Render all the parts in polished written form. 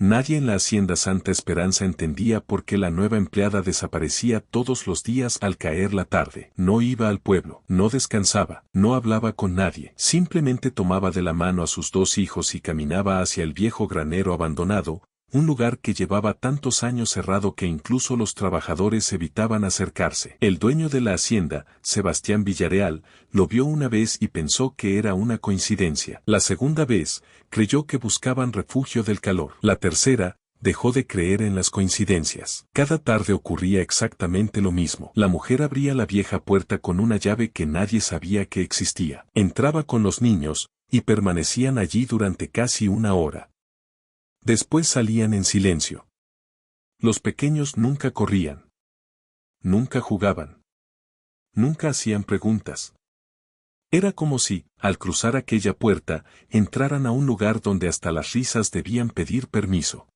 Nadie en la hacienda Santa Esperanza entendía por qué la nueva empleada desaparecía todos los días al caer la tarde. No iba al pueblo, no descansaba, no hablaba con nadie. Simplemente tomaba de la mano a sus dos hijos y caminaba hacia el viejo granero abandonado, un lugar que llevaba tantos años cerrado que incluso los trabajadores evitaban acercarse. El dueño de la hacienda, Sebastián Villareal, lo vio una vez y pensó que era una coincidencia. La segunda vez, creyó que buscaban refugio del calor. La tercera, dejó de creer en las coincidencias. Cada tarde ocurría exactamente lo mismo. La mujer abría la vieja puerta con una llave que nadie sabía que existía. Entraba con los niños, y permanecían allí durante casi una hora. Después salían en silencio. Los pequeños nunca corrían. Nunca jugaban. Nunca hacían preguntas. Era como si, al cruzar aquella puerta, entraran a un lugar donde hasta las risas debían pedir permiso.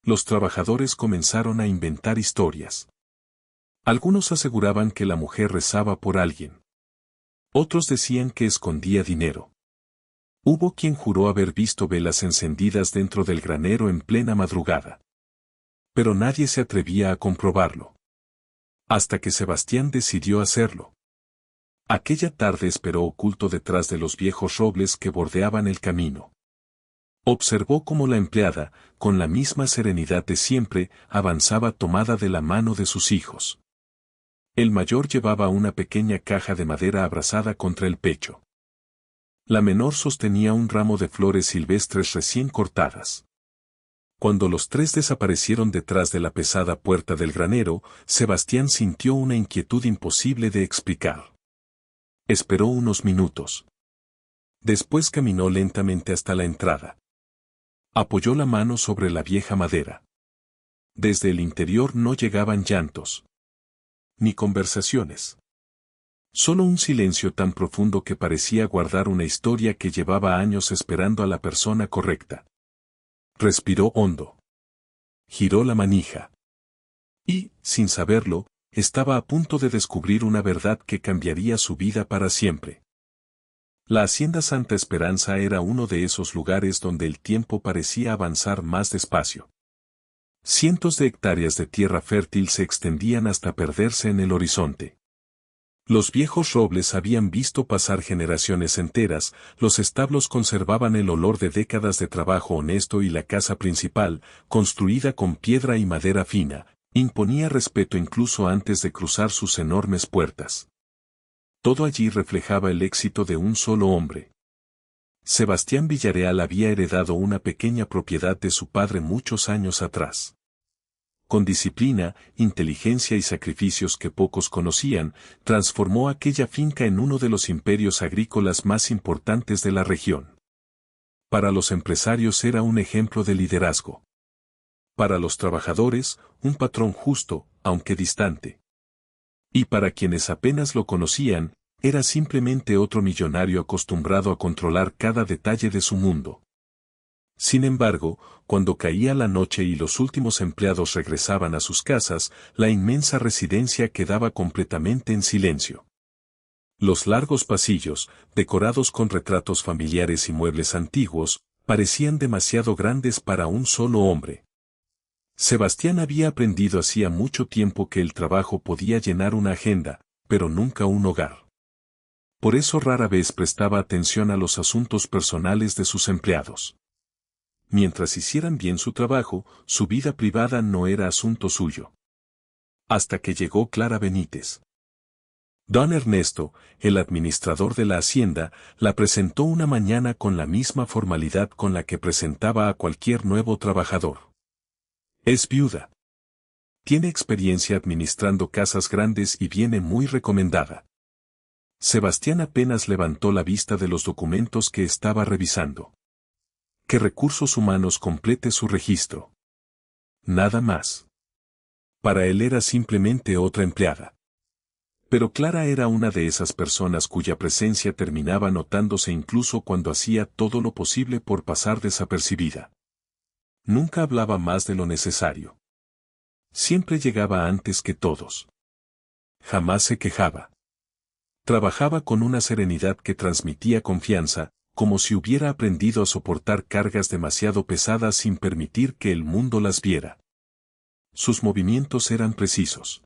Los trabajadores comenzaron a inventar historias. Algunos aseguraban que la mujer rezaba por alguien. Otros decían que escondía dinero. Hubo quien juró haber visto velas encendidas dentro del granero en plena madrugada. Pero nadie se atrevía a comprobarlo. Hasta que Sebastián decidió hacerlo. Aquella tarde esperó oculto detrás de los viejos robles que bordeaban el camino. Observó cómo la empleada, con la misma serenidad de siempre, avanzaba tomada de la mano de sus hijos. El mayor llevaba una pequeña caja de madera abrazada contra el pecho. La menor sostenía un ramo de flores silvestres recién cortadas. Cuando los tres desaparecieron detrás de la pesada puerta del granero, Sebastián sintió una inquietud imposible de explicar. Esperó unos minutos. Después caminó lentamente hasta la entrada. Apoyó la mano sobre la vieja madera. Desde el interior no llegaban llantos. Ni conversaciones. Solo un silencio tan profundo que parecía guardar una historia que llevaba años esperando a la persona correcta. Respiró hondo. Giró la manija. Y, sin saberlo, estaba a punto de descubrir una verdad que cambiaría su vida para siempre. La hacienda Santa Esperanza era uno de esos lugares donde el tiempo parecía avanzar más despacio. Cientos de hectáreas de tierra fértil se extendían hasta perderse en el horizonte. Los viejos robles habían visto pasar generaciones enteras, los establos conservaban el olor de décadas de trabajo honesto y la casa principal, construida con piedra y madera fina, imponía respeto incluso antes de cruzar sus enormes puertas. Todo allí reflejaba el éxito de un solo hombre. Sebastián Villareal había heredado una pequeña propiedad de su padre muchos años atrás. Con disciplina, inteligencia y sacrificios que pocos conocían, transformó aquella finca en uno de los imperios agrícolas más importantes de la región. Para los empresarios era un ejemplo de liderazgo. Para los trabajadores, un patrón justo, aunque distante. Y para quienes apenas lo conocían, era simplemente otro millonario acostumbrado a controlar cada detalle de su mundo. Sin embargo, cuando caía la noche y los últimos empleados regresaban a sus casas, la inmensa residencia quedaba completamente en silencio. Los largos pasillos, decorados con retratos familiares y muebles antiguos, parecían demasiado grandes para un solo hombre. Sebastián había aprendido hacía mucho tiempo que el trabajo podía llenar una agenda, pero nunca un hogar. Por eso rara vez prestaba atención a los asuntos personales de sus empleados. Mientras hicieran bien su trabajo, su vida privada no era asunto suyo. Hasta que llegó Clara Benítez. Don Ernesto, el administrador de la hacienda, la presentó una mañana con la misma formalidad con la que presentaba a cualquier nuevo trabajador. Es viuda. Tiene experiencia administrando casas grandes y viene muy recomendada. Sebastián apenas levantó la vista de los documentos que estaba revisando. Que Recursos Humanos complete su registro. Nada más. Para él era simplemente otra empleada. Pero Clara era una de esas personas cuya presencia terminaba notándose incluso cuando hacía todo lo posible por pasar desapercibida. Nunca hablaba más de lo necesario. Siempre llegaba antes que todos. Jamás se quejaba. Trabajaba con una serenidad que transmitía confianza, como si hubiera aprendido a soportar cargas demasiado pesadas sin permitir que el mundo las viera. Sus movimientos eran precisos.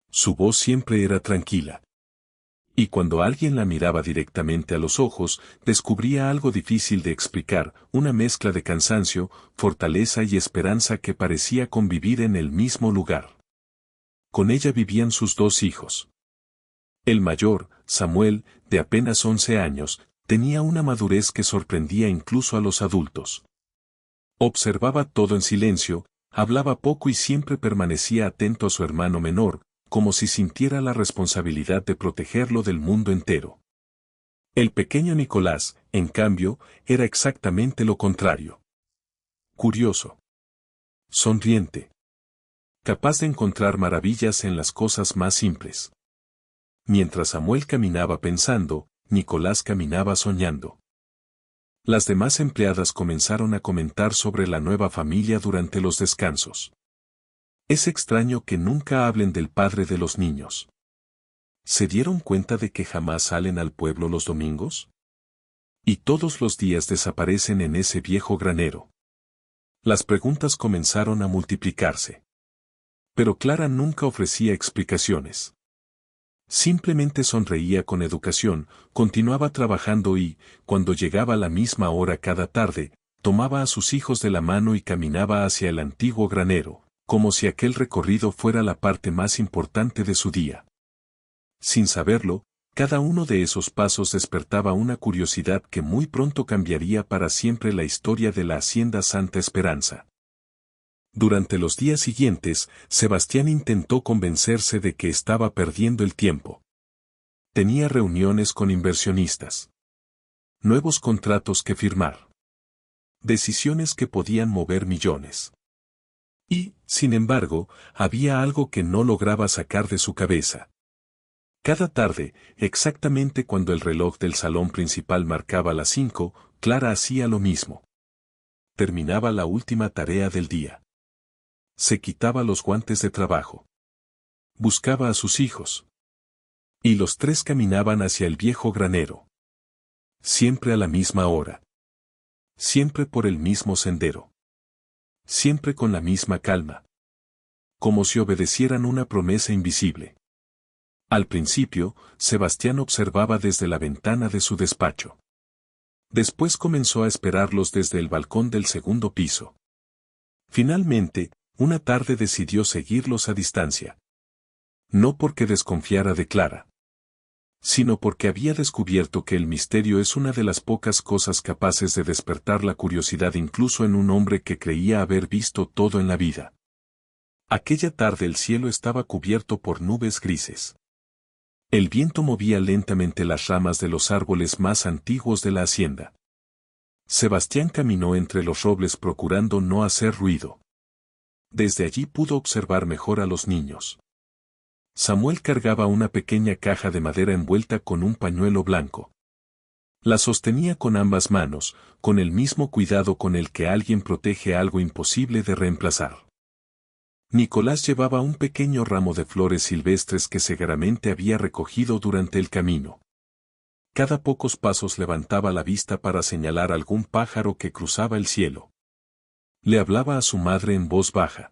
Su voz siempre era tranquila. Y cuando alguien la miraba directamente a los ojos, descubría algo difícil de explicar, una mezcla de cansancio, fortaleza y esperanza que parecía convivir en el mismo lugar. Con ella vivían sus dos hijos. El mayor, Samuel, de apenas 11 años, tenía una madurez que sorprendía incluso a los adultos. Observaba todo en silencio, hablaba poco y siempre permanecía atento a su hermano menor, como si sintiera la responsabilidad de protegerlo del mundo entero. El pequeño Nicolás, en cambio, era exactamente lo contrario. Curioso. Sonriente. Capaz de encontrar maravillas en las cosas más simples. Mientras Samuel caminaba pensando, Nicolás caminaba soñando. Las demás empleadas comenzaron a comentar sobre la nueva familia durante los descansos. Es extraño que nunca hablen del padre de los niños. ¿Se dieron cuenta de que jamás salen al pueblo los domingos? Y todos los días desaparecen en ese viejo granero. Las preguntas comenzaron a multiplicarse. Pero Clara nunca ofrecía explicaciones. Simplemente sonreía con educación, continuaba trabajando y, cuando llegaba la misma hora cada tarde, tomaba a sus hijos de la mano y caminaba hacia el antiguo granero, como si aquel recorrido fuera la parte más importante de su día. Sin saberlo, cada uno de esos pasos despertaba una curiosidad que muy pronto cambiaría para siempre la historia de la Hacienda Santa Esperanza. Durante los días siguientes, Sebastián intentó convencerse de que estaba perdiendo el tiempo. Tenía reuniones con inversionistas. Nuevos contratos que firmar. Decisiones que podían mover millones. Y, sin embargo, había algo que no lograba sacar de su cabeza. Cada tarde, exactamente cuando el reloj del salón principal marcaba las 5, Clara hacía lo mismo. Terminaba la última tarea del día. Se quitaba los guantes de trabajo. Buscaba a sus hijos. Y los tres caminaban hacia el viejo granero. Siempre a la misma hora. Siempre por el mismo sendero. Siempre con la misma calma. Como si obedecieran una promesa invisible. Al principio, Sebastián observaba desde la ventana de su despacho. Después comenzó a esperarlos desde el balcón del segundo piso. Finalmente, una tarde decidió seguirlos a distancia. No porque desconfiara de Clara, sino porque había descubierto que el misterio es una de las pocas cosas capaces de despertar la curiosidad incluso en un hombre que creía haber visto todo en la vida. Aquella tarde el cielo estaba cubierto por nubes grises. El viento movía lentamente las ramas de los árboles más antiguos de la hacienda. Sebastián caminó entre los robles procurando no hacer ruido. Desde allí pudo observar mejor a los niños. Samuel cargaba una pequeña caja de madera envuelta con un pañuelo blanco. La sostenía con ambas manos, con el mismo cuidado con el que alguien protege algo imposible de reemplazar. Nicolás llevaba un pequeño ramo de flores silvestres que seguramente había recogido durante el camino. Cada pocos pasos levantaba la vista para señalar algún pájaro que cruzaba el cielo. Le hablaba a su madre en voz baja.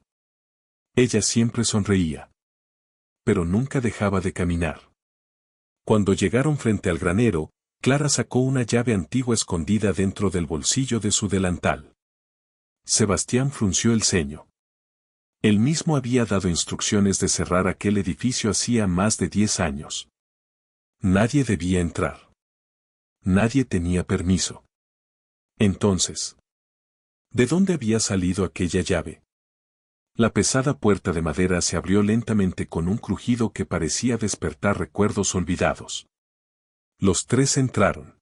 Ella siempre sonreía. Pero nunca dejaba de caminar. Cuando llegaron frente al granero, Clara sacó una llave antigua escondida dentro del bolsillo de su delantal. Sebastián frunció el ceño. Él mismo había dado instrucciones de cerrar aquel edificio hacía más de 10 años. Nadie debía entrar. Nadie tenía permiso. Entonces, ¿de dónde había salido aquella llave? La pesada puerta de madera se abrió lentamente con un crujido que parecía despertar recuerdos olvidados. Los tres entraron.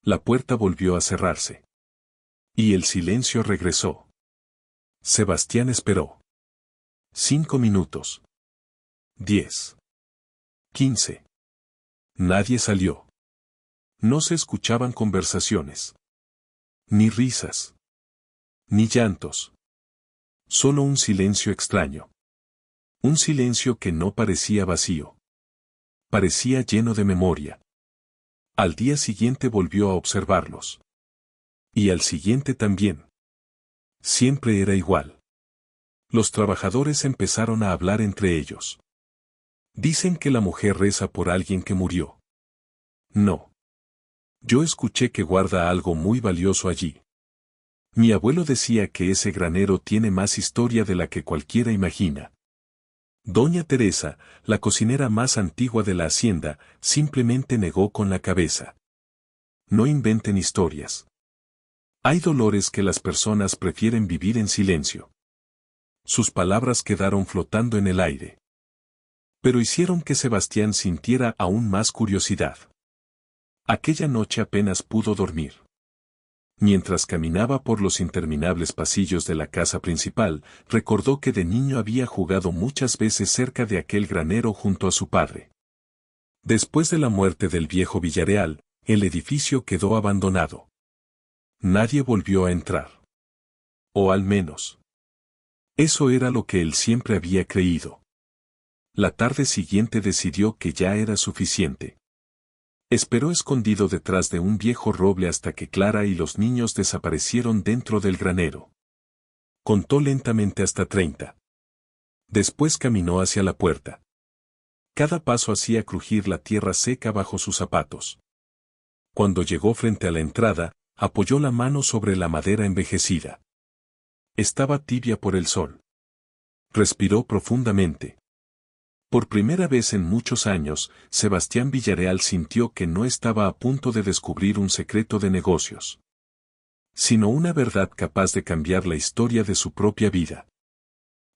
La puerta volvió a cerrarse. Y el silencio regresó. Sebastián esperó. 5 minutos. 10. 15. Nadie salió. No se escuchaban conversaciones. Ni risas. Ni llantos. Solo un silencio extraño. Un silencio que no parecía vacío. Parecía lleno de memoria. Al día siguiente volvió a observarlos. Y al siguiente también. Siempre era igual. Los trabajadores empezaron a hablar entre ellos. Dicen que la mujer reza por alguien que murió. No. Yo escuché que guarda algo muy valioso allí. Mi abuelo decía que ese granero tiene más historia de la que cualquiera imagina. Doña Teresa, la cocinera más antigua de la hacienda, simplemente negó con la cabeza. No inventen historias. Hay dolores que las personas prefieren vivir en silencio. Sus palabras quedaron flotando en el aire. Pero hicieron que Sebastián sintiera aún más curiosidad. Aquella noche apenas pudo dormir. Mientras caminaba por los interminables pasillos de la casa principal, recordó que de niño había jugado muchas veces cerca de aquel granero junto a su padre. Después de la muerte del viejo Villarreal, el edificio quedó abandonado. Nadie volvió a entrar. O al menos. Eso era lo que él siempre había creído. La tarde siguiente decidió que ya era suficiente. Esperó escondido detrás de un viejo roble hasta que Clara y los niños desaparecieron dentro del granero. Contó lentamente hasta 30. Después caminó hacia la puerta. Cada paso hacía crujir la tierra seca bajo sus zapatos. Cuando llegó frente a la entrada, apoyó la mano sobre la madera envejecida. Estaba tibia por el sol. Respiró profundamente. Por primera vez en muchos años, Sebastián Villarreal sintió que no estaba a punto de descubrir un secreto de negocios, sino una verdad capaz de cambiar la historia de su propia vida.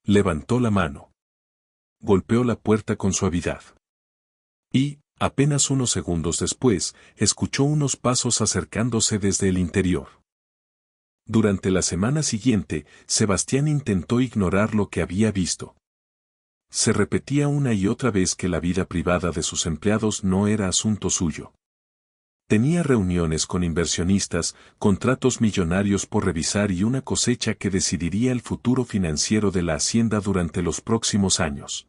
Levantó la mano. Golpeó la puerta con suavidad. Y, apenas unos segundos después, escuchó unos pasos acercándose desde el interior. Durante la semana siguiente, Sebastián intentó ignorar lo que había visto. Se repetía una y otra vez que la vida privada de sus empleados no era asunto suyo. Tenía reuniones con inversionistas, contratos millonarios por revisar y una cosecha que decidiría el futuro financiero de la hacienda durante los próximos años.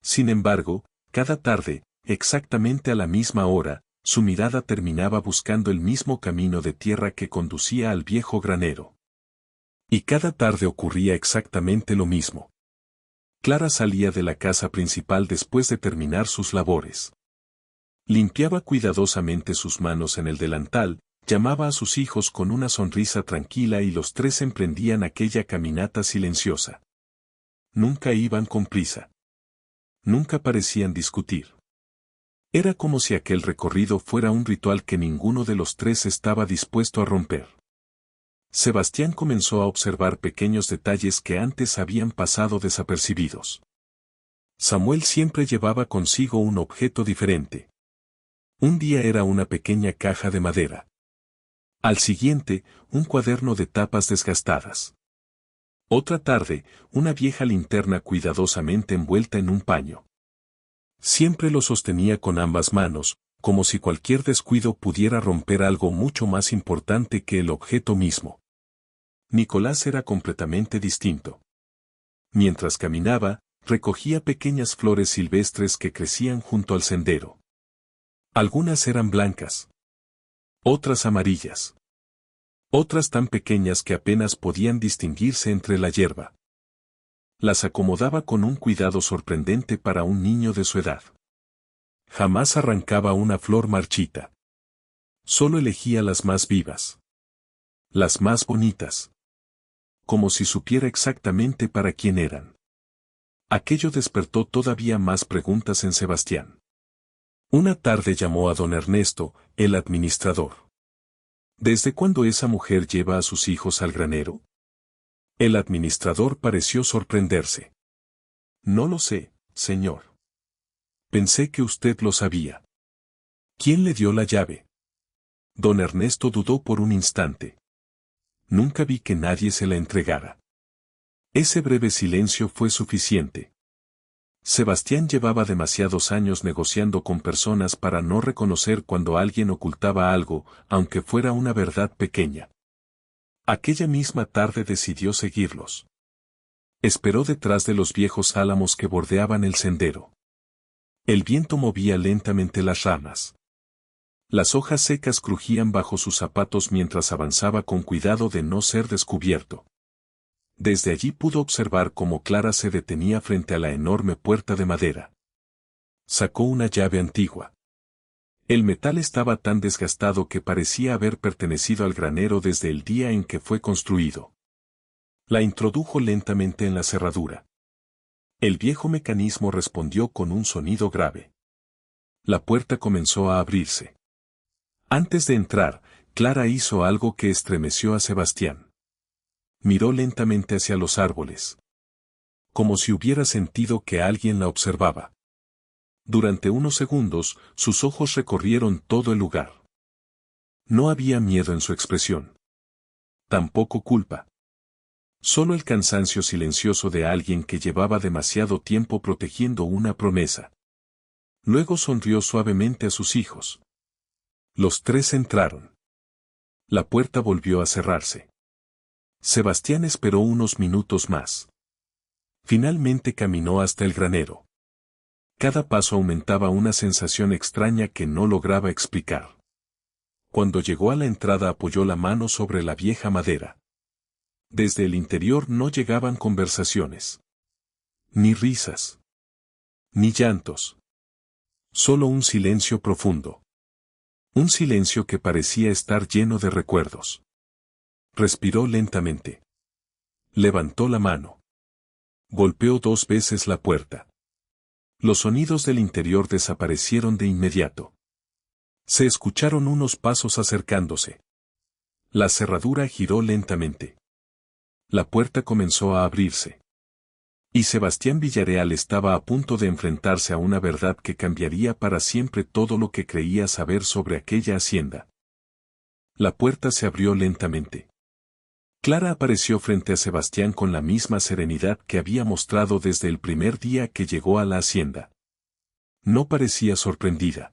Sin embargo, cada tarde, exactamente a la misma hora, su mirada terminaba buscando el mismo camino de tierra que conducía al viejo granero. Y cada tarde ocurría exactamente lo mismo. Clara salía de la casa principal después de terminar sus labores. Limpiaba cuidadosamente sus manos en el delantal, llamaba a sus hijos con una sonrisa tranquila y los tres emprendían aquella caminata silenciosa. Nunca iban con prisa. Nunca parecían discutir. Era como si aquel recorrido fuera un ritual que ninguno de los tres estaba dispuesto a romper. Sebastián comenzó a observar pequeños detalles que antes habían pasado desapercibidos. Samuel siempre llevaba consigo un objeto diferente. Un día era una pequeña caja de madera. Al siguiente, un cuaderno de tapas desgastadas. Otra tarde, una vieja linterna cuidadosamente envuelta en un paño. Siempre lo sostenía con ambas manos, como si cualquier descuido pudiera romper algo mucho más importante que el objeto mismo. Nicolás era completamente distinto. Mientras caminaba, recogía pequeñas flores silvestres que crecían junto al sendero. Algunas eran blancas. Otras amarillas. Otras tan pequeñas que apenas podían distinguirse entre la hierba. Las acomodaba con un cuidado sorprendente para un niño de su edad. Jamás arrancaba una flor marchita. Solo elegía las más vivas. Las más bonitas. Como si supiera exactamente para quién eran. Aquello despertó todavía más preguntas en Sebastián. Una tarde llamó a don Ernesto, el administrador. ¿Desde cuándo esa mujer lleva a sus hijos al granero? El administrador pareció sorprenderse. No lo sé, señor. Pensé que usted lo sabía. ¿Quién le dio la llave? Don Ernesto dudó por un instante. Nunca vi que nadie se la entregara. Ese breve silencio fue suficiente. Sebastián llevaba demasiados años negociando con personas para no reconocer cuando alguien ocultaba algo, aunque fuera una verdad pequeña. Aquella misma tarde decidió seguirlos. Esperó detrás de los viejos álamos que bordeaban el sendero. El viento movía lentamente las ramas. Las hojas secas crujían bajo sus zapatos mientras avanzaba con cuidado de no ser descubierto. Desde allí pudo observar cómo Clara se detenía frente a la enorme puerta de madera. Sacó una llave antigua. El metal estaba tan desgastado que parecía haber pertenecido al granero desde el día en que fue construido. La introdujo lentamente en la cerradura. El viejo mecanismo respondió con un sonido grave. La puerta comenzó a abrirse. Antes de entrar, Clara hizo algo que estremeció a Sebastián. Miró lentamente hacia los árboles. Como si hubiera sentido que alguien la observaba. Durante unos segundos, sus ojos recorrieron todo el lugar. No había miedo en su expresión. Tampoco culpa. Solo el cansancio silencioso de alguien que llevaba demasiado tiempo protegiendo una promesa. Luego sonrió suavemente a sus hijos. Los tres entraron. La puerta volvió a cerrarse. Sebastián esperó unos minutos más. Finalmente caminó hasta el granero. Cada paso aumentaba una sensación extraña que no lograba explicar. Cuando llegó a la entrada apoyó la mano sobre la vieja madera. Desde el interior no llegaban conversaciones. Ni risas. Ni llantos. Solo un silencio profundo. Un silencio que parecía estar lleno de recuerdos. Respiró lentamente. Levantó la mano. Golpeó 2 veces la puerta. Los sonidos del interior desaparecieron de inmediato. Se escucharon unos pasos acercándose. La cerradura giró lentamente. La puerta comenzó a abrirse. Y Sebastián Villareal estaba a punto de enfrentarse a una verdad que cambiaría para siempre todo lo que creía saber sobre aquella hacienda. La puerta se abrió lentamente. Clara apareció frente a Sebastián con la misma serenidad que había mostrado desde el primer día que llegó a la hacienda. No parecía sorprendida.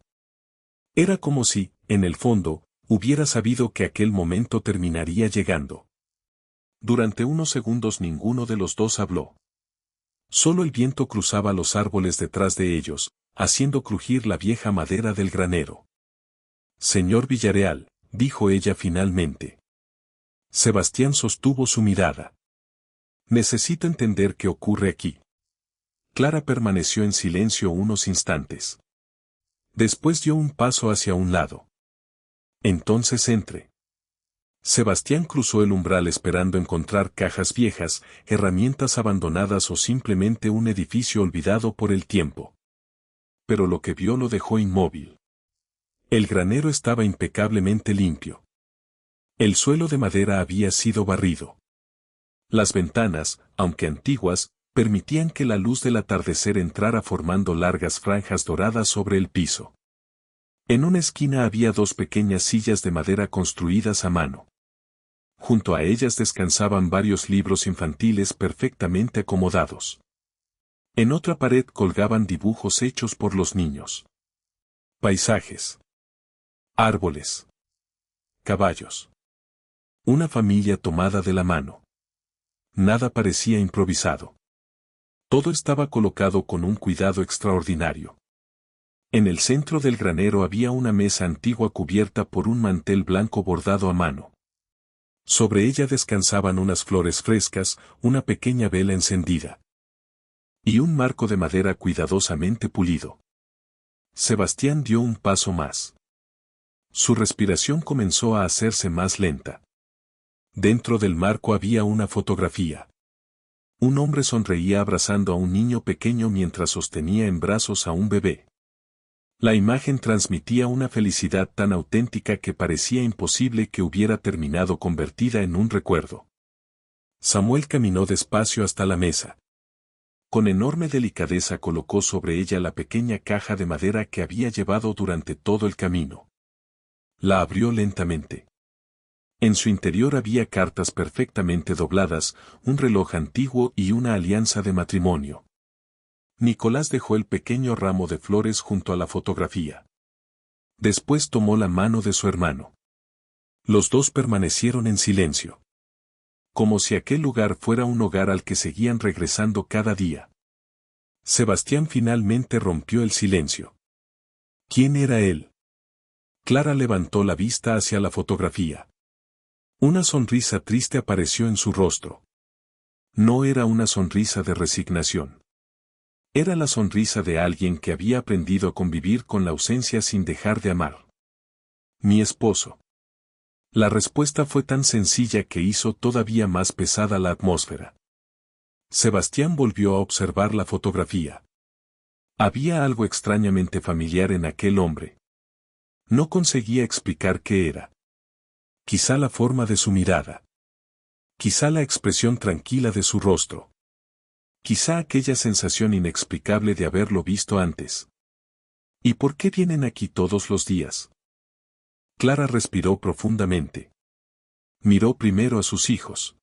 Era como si, en el fondo, hubiera sabido que aquel momento terminaría llegando. Durante unos segundos ninguno de los dos habló. Solo el viento cruzaba los árboles detrás de ellos, haciendo crujir la vieja madera del granero. Señor Villareal, dijo ella finalmente. Sebastián sostuvo su mirada. Necesito entender qué ocurre aquí. Clara permaneció en silencio unos instantes. Después dio un paso hacia un lado. Entonces entre. Sebastián cruzó el umbral esperando encontrar cajas viejas, herramientas abandonadas o simplemente un edificio olvidado por el tiempo. Pero lo que vio lo dejó inmóvil. El granero estaba impecablemente limpio. El suelo de madera había sido barrido. Las ventanas, aunque antiguas, permitían que la luz del atardecer entrara formando largas franjas doradas sobre el piso. En una esquina había 2 pequeñas sillas de madera construidas a mano. Junto a ellas descansaban varios libros infantiles perfectamente acomodados. En otra pared colgaban dibujos hechos por los niños. Paisajes. Árboles. Caballos. Una familia tomada de la mano. Nada parecía improvisado. Todo estaba colocado con un cuidado extraordinario. En el centro del granero había una mesa antigua cubierta por un mantel blanco bordado a mano. Sobre ella descansaban unas flores frescas, una pequeña vela encendida. Y un marco de madera cuidadosamente pulido. Sebastián dio un paso más. Su respiración comenzó a hacerse más lenta. Dentro del marco había una fotografía. Un hombre sonreía abrazando a un niño pequeño mientras sostenía en brazos a un bebé. La imagen transmitía una felicidad tan auténtica que parecía imposible que hubiera terminado convertida en un recuerdo. Samuel caminó despacio hasta la mesa. Con enorme delicadeza colocó sobre ella la pequeña caja de madera que había llevado durante todo el camino. La abrió lentamente. En su interior había cartas perfectamente dobladas, un reloj antiguo y una alianza de matrimonio. Nicolás dejó el pequeño ramo de flores junto a la fotografía. Después tomó la mano de su hermano. Los dos permanecieron en silencio. Como si aquel lugar fuera un hogar al que seguían regresando cada día. Sebastián finalmente rompió el silencio. ¿Quién era él? Clara levantó la vista hacia la fotografía. Una sonrisa triste apareció en su rostro. No era una sonrisa de resignación. Era la sonrisa de alguien que había aprendido a convivir con la ausencia sin dejar de amar. Mi esposo. La respuesta fue tan sencilla que hizo todavía más pesada la atmósfera. Sebastián volvió a observar la fotografía. Había algo extrañamente familiar en aquel hombre. No conseguía explicar qué era. Quizá la forma de su mirada. Quizá la expresión tranquila de su rostro. Quizá aquella sensación inexplicable de haberlo visto antes. ¿Y por qué vienen aquí todos los días? Clara respiró profundamente. Miró primero a sus hijos.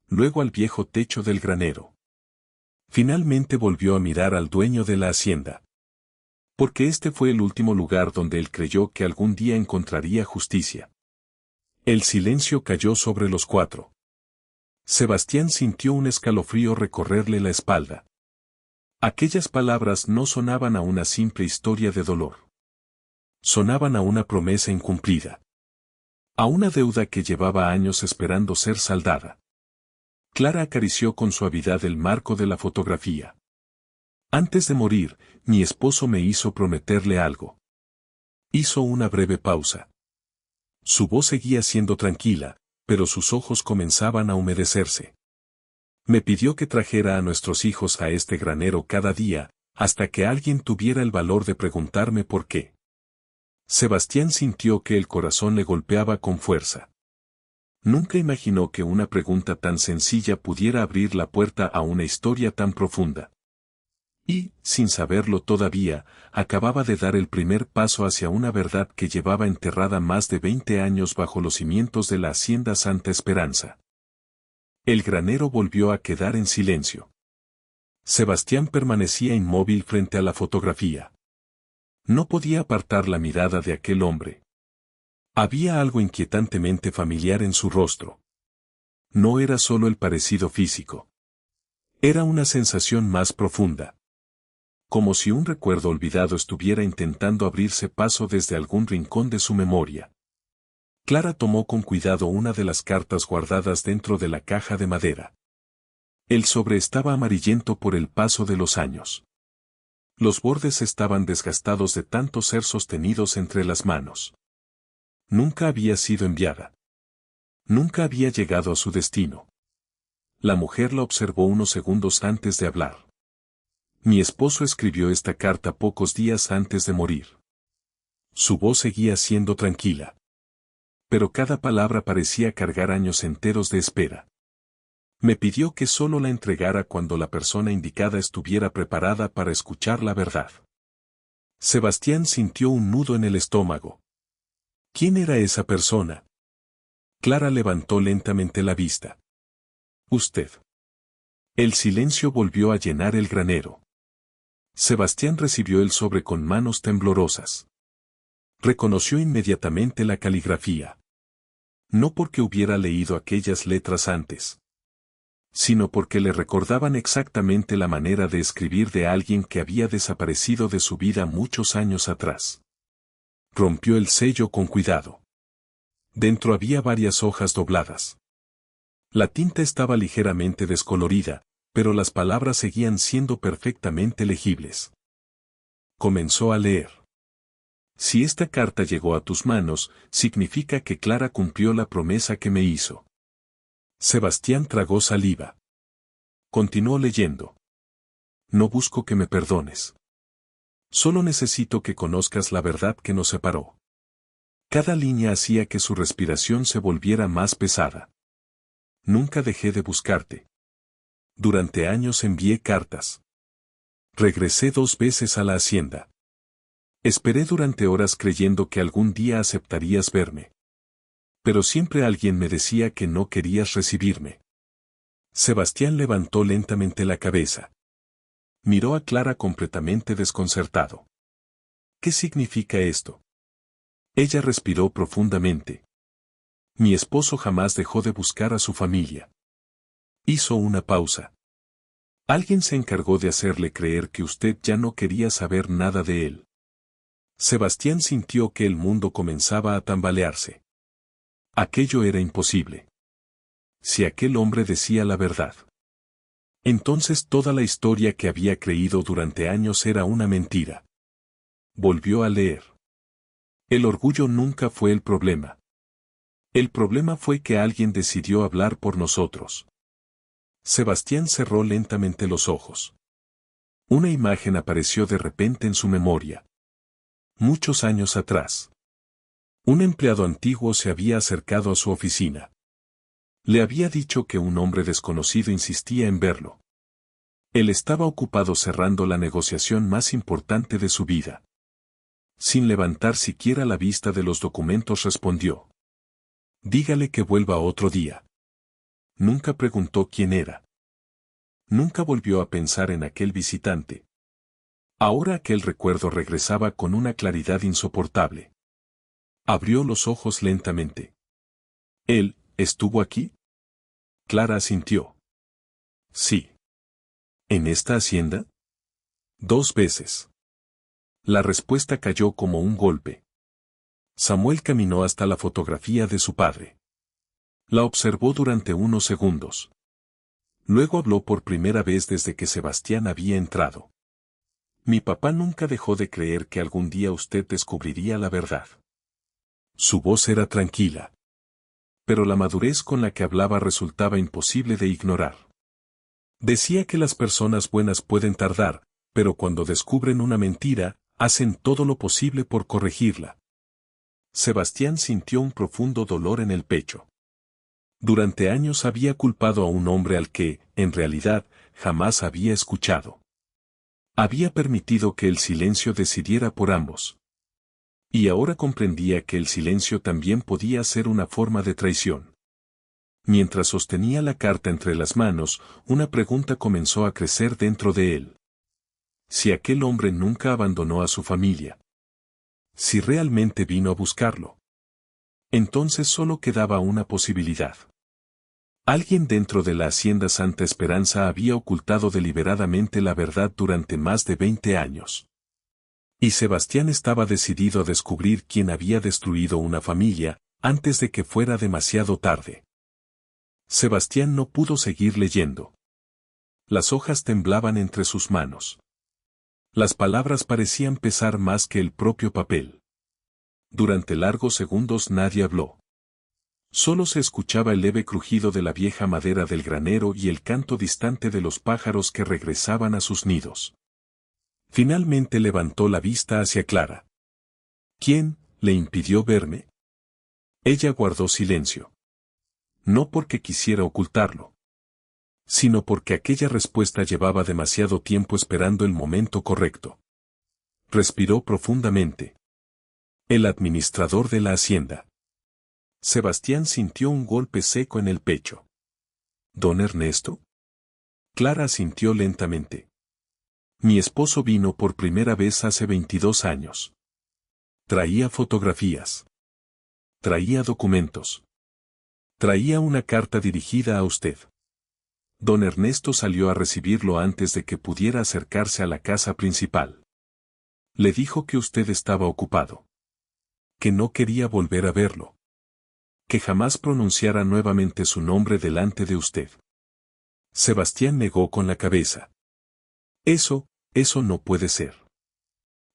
Luego al viejo techo del granero. Finalmente volvió a mirar al dueño de la hacienda. Porque este fue el último lugar donde él creyó que algún día encontraría justicia. El silencio cayó sobre los cuatro. Sebastián sintió un escalofrío recorrerle la espalda. Aquellas palabras no sonaban a una simple historia de dolor. Sonaban a una promesa incumplida. A una deuda que llevaba años esperando ser saldada. Clara acarició con suavidad el marco de la fotografía. Antes de morir, mi esposo me hizo prometerle algo. Hizo una breve pausa. Su voz seguía siendo tranquila, pero sus ojos comenzaban a humedecerse. Me pidió que trajera a nuestros hijos a este granero cada día, hasta que alguien tuviera el valor de preguntarme por qué. Sebastián sintió que el corazón le golpeaba con fuerza. Nunca imaginó que una pregunta tan sencilla pudiera abrir la puerta a una historia tan profunda. Y, sin saberlo todavía, acababa de dar el primer paso hacia una verdad que llevaba enterrada más de 20 años bajo los cimientos de la hacienda Santa Esperanza. El granero volvió a quedar en silencio. Sebastián permanecía inmóvil frente a la fotografía. No podía apartar la mirada de aquel hombre. Había algo inquietantemente familiar en su rostro. No era solo el parecido físico. Era una sensación más profunda. Como si un recuerdo olvidado estuviera intentando abrirse paso desde algún rincón de su memoria. Clara tomó con cuidado una de las cartas guardadas dentro de la caja de madera. El sobre estaba amarillento por el paso de los años. Los bordes estaban desgastados de tanto ser sostenidos entre las manos. Nunca había sido enviada. Nunca había llegado a su destino. La mujer la observó unos segundos antes de hablar. Mi esposo escribió esta carta pocos días antes de morir. Su voz seguía siendo tranquila. Pero cada palabra parecía cargar años enteros de espera. Me pidió que solo la entregara cuando la persona indicada estuviera preparada para escuchar la verdad. Sebastián sintió un nudo en el estómago. ¿Quién era esa persona? Clara levantó lentamente la vista. Usted. El silencio volvió a llenar el granero. Sebastián recibió el sobre con manos temblorosas. Reconoció inmediatamente la caligrafía. No porque hubiera leído aquellas letras antes, sino porque le recordaban exactamente la manera de escribir de alguien que había desaparecido de su vida muchos años atrás. Rompió el sello con cuidado. Dentro había varias hojas dobladas. La tinta estaba ligeramente descolorida, pero las palabras seguían siendo perfectamente legibles. Comenzó a leer. Si esta carta llegó a tus manos, significa que Clara cumplió la promesa que me hizo. Sebastián tragó saliva. Continuó leyendo. No busco que me perdones. Solo necesito que conozcas la verdad que nos separó. Cada línea hacía que su respiración se volviera más pesada. Nunca dejé de buscarte. Durante años envié cartas. Regresé 2 veces a la hacienda. Esperé durante horas creyendo que algún día aceptarías verme. Pero siempre alguien me decía que no querías recibirme. Sebastián levantó lentamente la cabeza. Miró a Clara completamente desconcertado. ¿Qué significa esto? Ella respiró profundamente. Mi esposo jamás dejó de buscar a su familia. Hizo una pausa. Alguien se encargó de hacerle creer que usted ya no quería saber nada de él. Sebastián sintió que el mundo comenzaba a tambalearse. Aquello era imposible. Si aquel hombre decía la verdad, entonces toda la historia que había creído durante años era una mentira. Volvió a leer. El orgullo nunca fue el problema. El problema fue que alguien decidió hablar por nosotros. Sebastián cerró lentamente los ojos. Una imagen apareció de repente en su memoria. Muchos años atrás. Un empleado antiguo se había acercado a su oficina. Le había dicho que un hombre desconocido insistía en verlo. Él estaba ocupado cerrando la negociación más importante de su vida. Sin levantar siquiera la vista de los documentos respondió: dígale que vuelva otro día. Nunca preguntó quién era. Nunca volvió a pensar en aquel visitante. Ahora aquel recuerdo regresaba con una claridad insoportable. Abrió los ojos lentamente. ¿Él estuvo aquí? Clara asintió. Sí. ¿En esta hacienda? 2 veces. La respuesta cayó como un golpe. Samuel caminó hasta la fotografía de su padre. La observó durante unos segundos. Luego habló por primera vez desde que Sebastián había entrado. Mi papá nunca dejó de creer que algún día usted descubriría la verdad. Su voz era tranquila. Pero la madurez con la que hablaba resultaba imposible de ignorar. Decía que las personas buenas pueden tardar, pero cuando descubren una mentira, hacen todo lo posible por corregirla. Sebastián sintió un profundo dolor en el pecho. Durante años había culpado a un hombre al que, en realidad, jamás había escuchado. Había permitido que el silencio decidiera por ambos. Y ahora comprendía que el silencio también podía ser una forma de traición. Mientras sostenía la carta entre las manos, una pregunta comenzó a crecer dentro de él. Si aquel hombre nunca abandonó a su familia. Si realmente vino a buscarlo. Entonces solo quedaba una posibilidad. Alguien dentro de la Hacienda Santa Esperanza había ocultado deliberadamente la verdad durante más de 20 años. Y Sebastián estaba decidido a descubrir quién había destruido una familia, antes de que fuera demasiado tarde. Sebastián no pudo seguir leyendo. Las hojas temblaban entre sus manos. Las palabras parecían pesar más que el propio papel. Durante largos segundos nadie habló. Solo se escuchaba el leve crujido de la vieja madera del granero y el canto distante de los pájaros que regresaban a sus nidos. Finalmente levantó la vista hacia Clara. ¿Quién le impidió verme? Ella guardó silencio. No porque quisiera ocultarlo, sino porque aquella respuesta llevaba demasiado tiempo esperando el momento correcto. Respiró profundamente. El administrador de la hacienda. Sebastián sintió un golpe seco en el pecho. ¿Don Ernesto? Clara asintió lentamente. Mi esposo vino por primera vez hace 22 años. Traía fotografías. Traía documentos. Traía una carta dirigida a usted. Don Ernesto salió a recibirlo antes de que pudiera acercarse a la casa principal. Le dijo que usted estaba ocupado. Que no quería volver a verlo. Que jamás pronunciara nuevamente su nombre delante de usted. Sebastián negó con la cabeza. Eso no puede ser.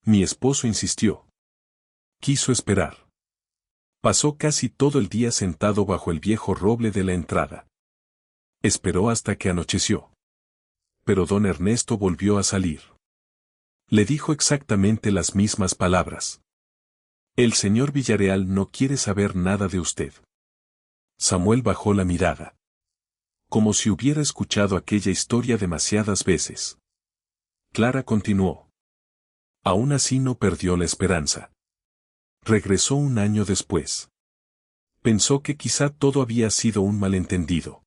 Mi esposo insistió. Quiso esperar. Pasó casi todo el día sentado bajo el viejo roble de la entrada. Esperó hasta que anocheció. Pero don Ernesto volvió a salir. Le dijo exactamente las mismas palabras. El señor Villarreal no quiere saber nada de usted. Samuel bajó la mirada. Como si hubiera escuchado aquella historia demasiadas veces. Clara continuó. Aún así no perdió la esperanza. Regresó un año después. Pensó que quizá todo había sido un malentendido.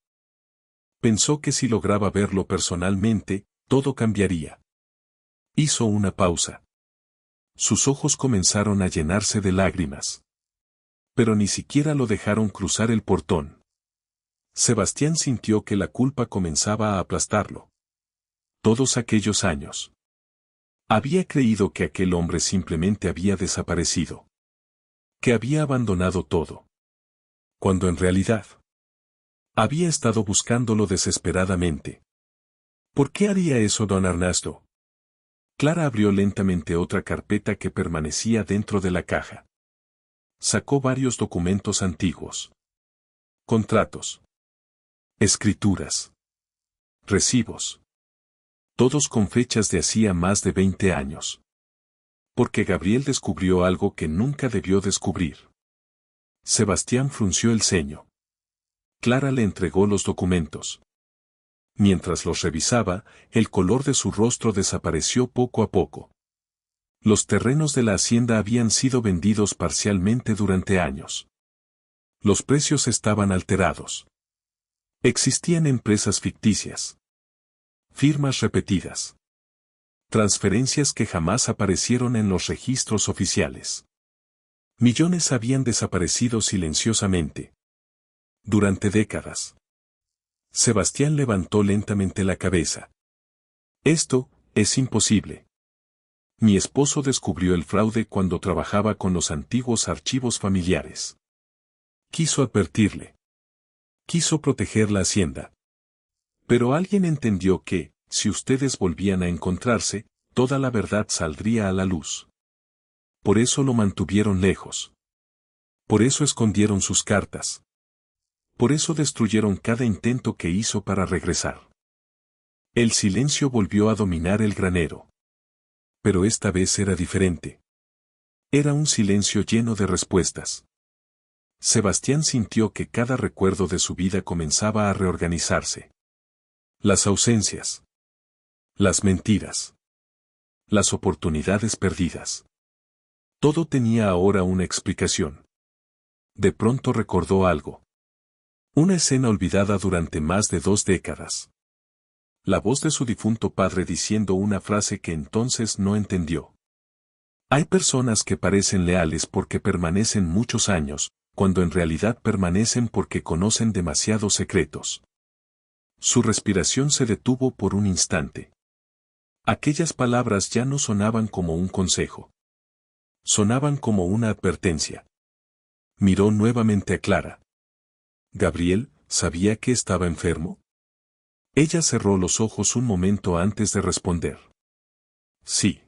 Pensó que si lograba verlo personalmente, todo cambiaría. Hizo una pausa. Sus ojos comenzaron a llenarse de lágrimas. Pero ni siquiera lo dejaron cruzar el portón. Sebastián sintió que la culpa comenzaba a aplastarlo. Todos aquellos años. Había creído que aquel hombre simplemente había desaparecido. Que había abandonado todo. Cuando en realidad había estado buscándolo desesperadamente. ¿Por qué haría eso don Ernesto? Clara abrió lentamente otra carpeta que permanecía dentro de la caja. Sacó varios documentos antiguos. Contratos. Escrituras. Recibos. Todos con fechas de hacía más de 20 años. Porque Gabriel descubrió algo que nunca debió descubrir. Sebastián frunció el ceño. Clara le entregó los documentos. Mientras los revisaba, el color de su rostro desapareció poco a poco. Los terrenos de la hacienda habían sido vendidos parcialmente durante años. Los precios estaban alterados. Existían empresas ficticias. Firmas repetidas. Transferencias que jamás aparecieron en los registros oficiales. Millones habían desaparecido silenciosamente. Durante décadas. Sebastián levantó lentamente la cabeza. Esto es imposible. Mi esposo descubrió el fraude cuando trabajaba con los antiguos archivos familiares. Quiso advertirle. Quiso proteger la hacienda. Pero alguien entendió que, si ustedes volvían a encontrarse, toda la verdad saldría a la luz. Por eso lo mantuvieron lejos. Por eso escondieron sus cartas. Por eso destruyeron cada intento que hizo para regresar. El silencio volvió a dominar el granero. Pero esta vez era diferente. Era un silencio lleno de respuestas. Sebastián sintió que cada recuerdo de su vida comenzaba a reorganizarse. Las ausencias. Las mentiras. Las oportunidades perdidas. Todo tenía ahora una explicación. De pronto recordó algo. Una escena olvidada durante más de 2 décadas. La voz de su difunto padre diciendo una frase que entonces no entendió. Hay personas que parecen leales porque permanecen muchos años, cuando en realidad permanecen porque conocen demasiados secretos. Su respiración se detuvo por un instante. Aquellas palabras ya no sonaban como un consejo. Sonaban como una advertencia. Miró nuevamente a Clara. ¿Gabriel sabía que estaba enfermo? Ella cerró los ojos un momento antes de responder. Sí.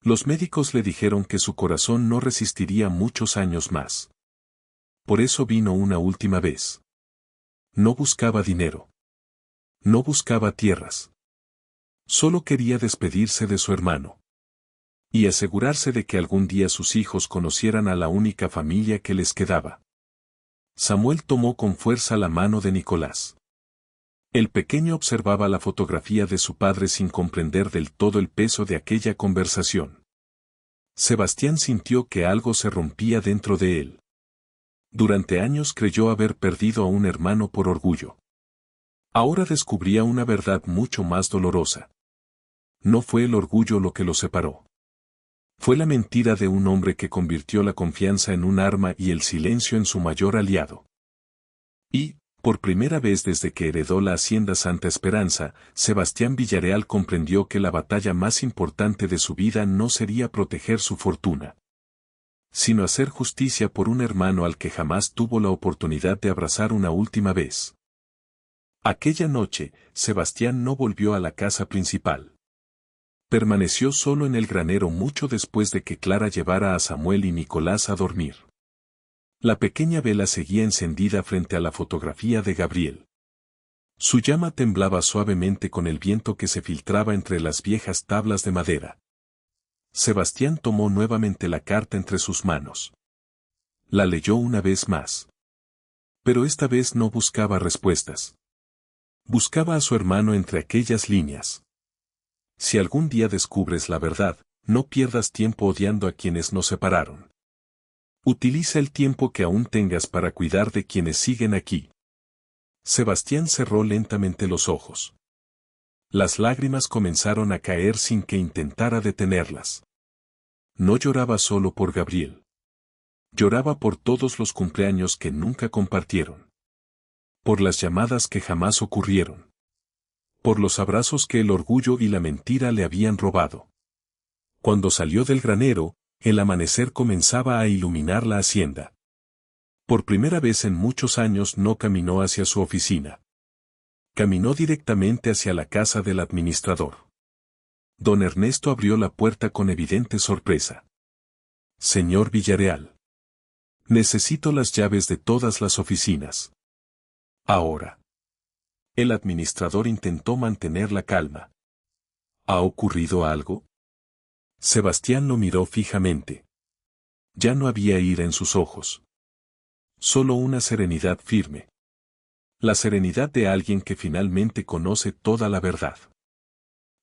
Los médicos le dijeron que su corazón no resistiría muchos años más. Por eso vino una última vez. No buscaba dinero. No buscaba tierras. Solo quería despedirse de su hermano. Y asegurarse de que algún día sus hijos conocieran a la única familia que les quedaba. Samuel tomó con fuerza la mano de Nicolás. El pequeño observaba la fotografía de su padre sin comprender del todo el peso de aquella conversación. Sebastián sintió que algo se rompía dentro de él. Durante años creyó haber perdido a un hermano por orgullo. Ahora descubría una verdad mucho más dolorosa. No fue el orgullo lo que lo separó. Fue la mentira de un hombre que convirtió la confianza en un arma y el silencio en su mayor aliado. Y, por primera vez desde que heredó la hacienda Santa Esperanza, Sebastián Villarreal comprendió que la batalla más importante de su vida no sería proteger su fortuna, sino hacer justicia por un hermano al que jamás tuvo la oportunidad de abrazar una última vez. Aquella noche, Sebastián no volvió a la casa principal. Permaneció solo en el granero mucho después de que Clara llevara a Samuel y Nicolás a dormir. La pequeña vela seguía encendida frente a la fotografía de Gabriel. Su llama temblaba suavemente con el viento que se filtraba entre las viejas tablas de madera. Sebastián tomó nuevamente la carta entre sus manos. La leyó una vez más. Pero esta vez no buscaba respuestas. Buscaba a su hermano entre aquellas líneas. Si algún día descubres la verdad, no pierdas tiempo odiando a quienes nos separaron. Utiliza el tiempo que aún tengas para cuidar de quienes siguen aquí. Sebastián cerró lentamente los ojos. Las lágrimas comenzaron a caer sin que intentara detenerlas. No lloraba solo por Gabriel. Lloraba por todos los cumpleaños que nunca compartieron. Por las llamadas que jamás ocurrieron. Por los abrazos que el orgullo y la mentira le habían robado. Cuando salió del granero, el amanecer comenzaba a iluminar la hacienda. Por primera vez en muchos años no caminó hacia su oficina. Caminó directamente hacia la casa del administrador. Don Ernesto abrió la puerta con evidente sorpresa. Señor Villarreal. Necesito las llaves de todas las oficinas. Ahora. El administrador intentó mantener la calma. ¿Ha ocurrido algo? Sebastián lo miró fijamente. Ya no había ira en sus ojos. Solo una serenidad firme. La serenidad de alguien que finalmente conoce toda la verdad.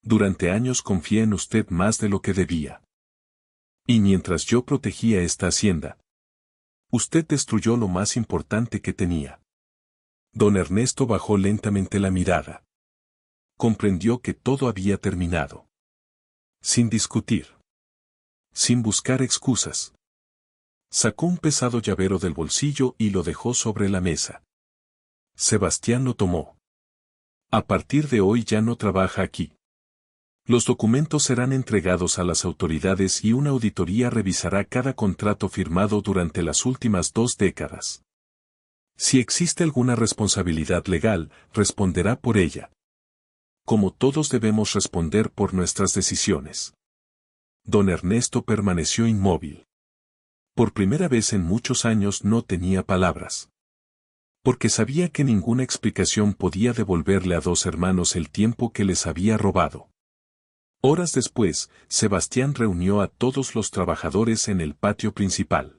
Durante años confié en usted más de lo que debía. Y mientras yo protegía esta hacienda, usted destruyó lo más importante que tenía. Don Ernesto bajó lentamente la mirada. Comprendió que todo había terminado. Sin discutir. Sin buscar excusas. Sacó un pesado llavero del bolsillo y lo dejó sobre la mesa. Sebastián lo tomó. A partir de hoy ya no trabaja aquí. Los documentos serán entregados a las autoridades y una auditoría revisará cada contrato firmado durante las últimas 2 décadas. Si existe alguna responsabilidad legal, responderá por ella. Como todos debemos responder por nuestras decisiones. Don Ernesto permaneció inmóvil. Por primera vez en muchos años no tenía palabras. Porque sabía que ninguna explicación podía devolverle a 2 hermanos el tiempo que les había robado. Horas después, Sebastián reunió a todos los trabajadores en el patio principal.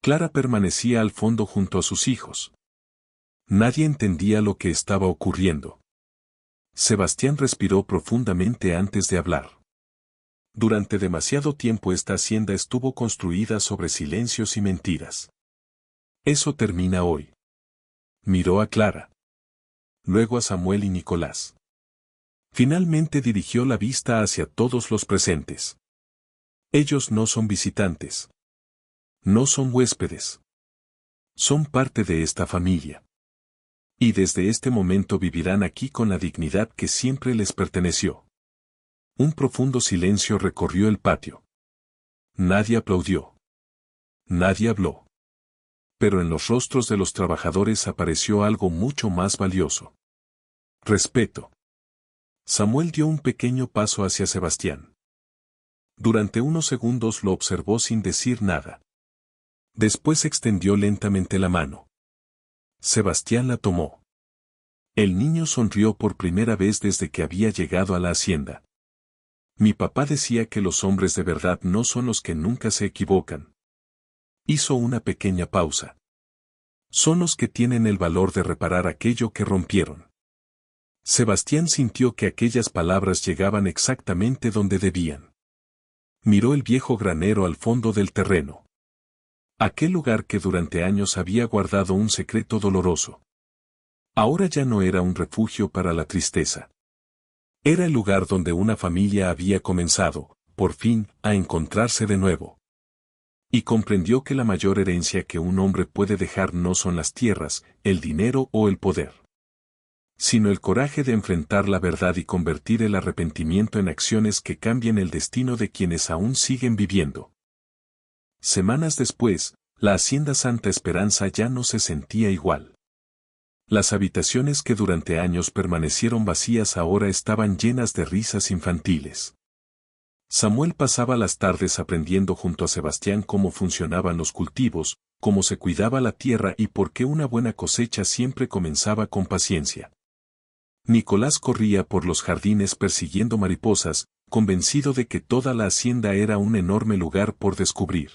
Clara permanecía al fondo junto a sus hijos. Nadie entendía lo que estaba ocurriendo. Sebastián respiró profundamente antes de hablar. Durante demasiado tiempo esta hacienda estuvo construida sobre silencios y mentiras. Eso termina hoy. Miró a Clara. Luego a Samuel y Nicolás. Finalmente dirigió la vista hacia todos los presentes. Ellos no son visitantes. No son huéspedes. Son parte de esta familia. Y desde este momento vivirán aquí con la dignidad que siempre les perteneció. Un profundo silencio recorrió el patio. Nadie aplaudió. Nadie habló. Pero en los rostros de los trabajadores apareció algo mucho más valioso. Respeto. Samuel dio un pequeño paso hacia Sebastián. Durante unos segundos lo observó sin decir nada. Después extendió lentamente la mano. Sebastián la tomó. El niño sonrió por primera vez desde que había llegado a la hacienda. Mi papá decía que los hombres de verdad no son los que nunca se equivocan. Hizo una pequeña pausa. Son los que tienen el valor de reparar aquello que rompieron. Sebastián sintió que aquellas palabras llegaban exactamente donde debían. Miró el viejo granero al fondo del terreno. Aquel lugar que durante años había guardado un secreto doloroso. Ahora ya no era un refugio para la tristeza. Era el lugar donde una familia había comenzado, por fin, a encontrarse de nuevo. Y comprendió que la mayor herencia que un hombre puede dejar no son las tierras, el dinero o el poder, sino el coraje de enfrentar la verdad y convertir el arrepentimiento en acciones que cambien el destino de quienes aún siguen viviendo. Semanas después, la hacienda Santa Esperanza ya no se sentía igual. Las habitaciones que durante años permanecieron vacías ahora estaban llenas de risas infantiles. Samuel pasaba las tardes aprendiendo junto a Sebastián cómo funcionaban los cultivos, cómo se cuidaba la tierra y por qué una buena cosecha siempre comenzaba con paciencia. Nicolás corría por los jardines persiguiendo mariposas, convencido de que toda la hacienda era un enorme lugar por descubrir.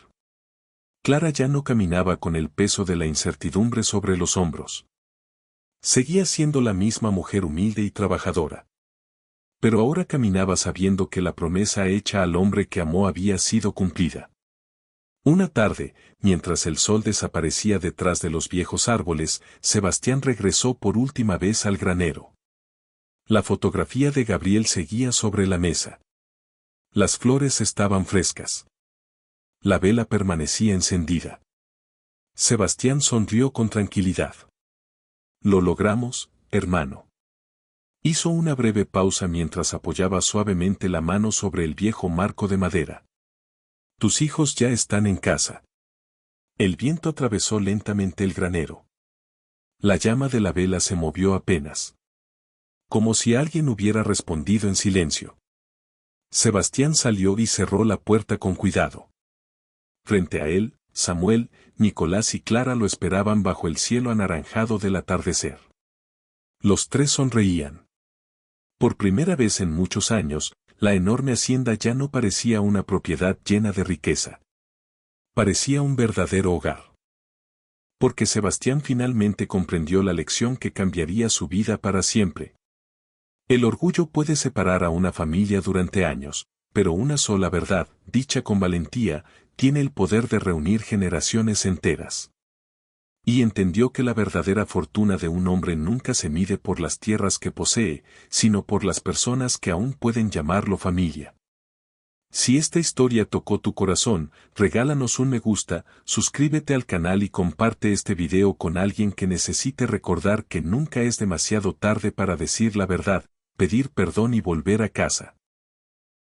Clara ya no caminaba con el peso de la incertidumbre sobre los hombros. Seguía siendo la misma mujer humilde y trabajadora. Pero ahora caminaba sabiendo que la promesa hecha al hombre que amó había sido cumplida. Una tarde, mientras el sol desaparecía detrás de los viejos árboles, Sebastián regresó por última vez al granero. La fotografía de Gabriel seguía sobre la mesa. Las flores estaban frescas. La vela permanecía encendida. Sebastián sonrió con tranquilidad. Lo logramos, hermano. Hizo una breve pausa mientras apoyaba suavemente la mano sobre el viejo marco de madera. Tus hijos ya están en casa. El viento atravesó lentamente el granero. La llama de la vela se movió apenas. Como si alguien hubiera respondido en silencio. Sebastián salió y cerró la puerta con cuidado. Frente a él, Samuel, Nicolás y Clara lo esperaban bajo el cielo anaranjado del atardecer. Los tres sonreían. Por primera vez en muchos años, la enorme hacienda ya no parecía una propiedad llena de riqueza. Parecía un verdadero hogar. Porque Sebastián finalmente comprendió la lección que cambiaría su vida para siempre. El orgullo puede separar a una familia durante años, pero una sola verdad, dicha con valentía, tiene el poder de reunir generaciones enteras. Y entendió que la verdadera fortuna de un hombre nunca se mide por las tierras que posee, sino por las personas que aún pueden llamarlo familia. Si esta historia tocó tu corazón, regálanos un me gusta, suscríbete al canal y comparte este video con alguien que necesite recordar que nunca es demasiado tarde para decir la verdad, pedir perdón y volver a casa.